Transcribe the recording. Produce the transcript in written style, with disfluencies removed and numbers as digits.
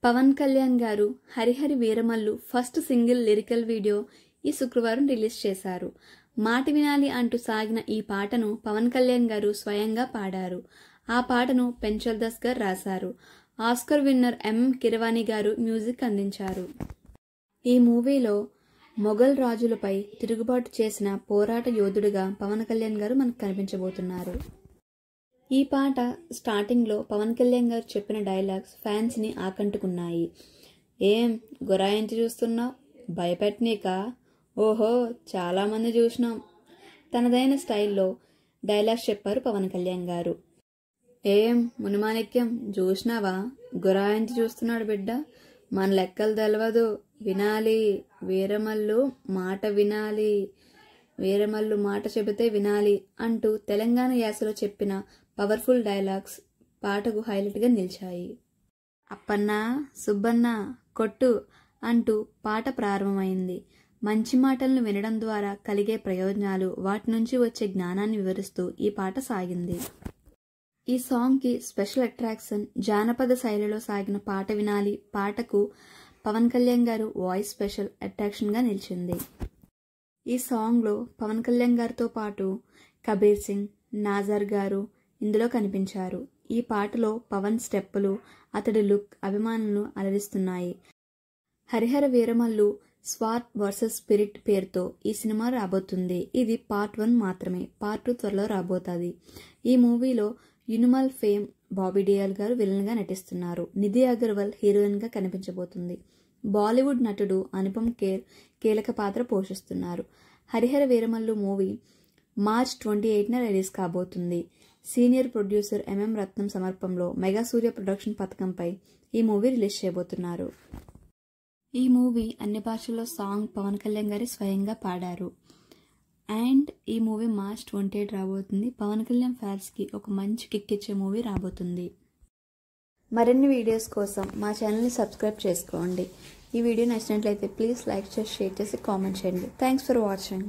పవన్ కళ్యాణ్ గారు Hari Hara Veera Mallu first single lyrical video ఈ శుక్రవారం రిలీజ్ చేశారు. మాట వినాలి అంటూ సాగిన ఈ పాటను పవన్ కళ్యాణ్ గారు స్వయంగా పాడారు. ఆ పాటను పెంచల్ దాస్ గారు రాశారు. ఆస్కర్ విన్నర్ కీరవాణి గారు మ్యూజిక్ అందించారు. ఈ మూవీలో మొఘల్ రాజులపై తిరుగుబాటు చేసిన పోరాట యోధుడిగా పవన్ కళ్యాణ్ గారు మనకు కనిపించబోతున్నారు. ఈ పాట స్టార్టింగ్లో పవన్ కళ్యాణ్ గారు చెప్పిన డైలాగ్స్ ఫ్యాన్స్ని ఆకట్టుకున్నాయి. ఏం గురాయించి చూస్తున్నావు, భయపెట్టనీకా? ఓహో, చాలామంది చూసినాం. తనదైన స్టైల్లో డైలాగ్స్ చెప్పారు పవన్ కళ్యాణ్ గారు. ఏం మునిమాణిక్యం చూసినావా, గురాయించి చూస్తున్నాడు బిడ్డ, మన లెక్కలు తెలవదు, వినాలి, వీరమల్లు మాట వినాలి, వీరమల్లు మాట చెబితే వినాలి అంటూ తెలంగాణ యాసలో చెప్పిన పవర్ఫుల్ డైలాగ్స్ పాటకు హైలైట్గా నిలిచాయి. అప్పన్నా సుబ్బన్నా కొట్టు అంటూ పాట ప్రారంభమైంది. మంచి మాటలను వినడం ద్వారా కలిగే ప్రయోజనాలు, వాటి నుంచి వచ్చే జ్ఞానాన్ని వివరిస్తూ ఈ పాట సాగింది. ఈ సాంగ్కి స్పెషల్ అట్రాక్షన్ జానపద శైలిలో సాగిన పాట వినాలి పాటకు పవన్ కళ్యాణ్ గారు వాయిస్ స్పెషల్ అట్రాక్షన్గా నిలిచింది. ఈ సాంగ్లో పవన్ కళ్యాణ్ గారితో పాటు కబీర్ సింగ్, నాజర్ గారు ఇందులో కనిపించారు. ఈ పాటలో పవన్ స్టెప్పులు, అతడి లుక్ అభిమానులను అలరిస్తున్నాయి. Hari Hara Veera Mallu sword versus spirit పేరుతో ఈ సినిమా రాబోతుంది. ఇది పార్ట్ 1 మాత్రమే, పార్ట్ 2 త్వరలో రాబోతుంది. ఈ మూవీలో యునిమల్ ఫేమ్ బాబీ డియోల్ గారు విలన్ గా నటిస్తున్నారు. నిధి అగర్వాల్ హీరోయిన్ గా కనిపించబోతుంది. బాలీవుడ్ నటుడు అనుపమ్ ఖేర్ కీలక పాత్ర పోషిస్తున్నారు. హరిహర వీరమల్లు మూవీ మార్చ్ 28న రిలీజ్ కాబోతుంది. సీనియర్ ప్రొడ్యూసర్ రత్నం సమర్పంలో మెగా సూర్య ప్రొడక్షన్ పథకంపై ఈ మూవీ రిలీజ్ చేయబోతున్నారు. ఈ మూవీ అన్ని భాషల్లో సాంగ్ పవన్ కళ్యాణ్ గారి స్వయంగా పాడారు. అండ్ ఈ మూవీ మార్చ్ 28 రాబోతుంది. పవన్ కళ్యాణ్ ఫ్యాన్స్కి ఒక మంచి కిక్ ఇచ్చే మూవీ రాబోతుంది. మరిన్ని వీడియోస్ కోసం మా ఛానల్ని సబ్స్క్రైబ్ చేసుకోండి. ఈ వీడియో నచ్చినట్లయితే ప్లీజ్ లైక్ చేసి, షేర్ చేసి, కామెంట్ చేయండి. Thanks for watching.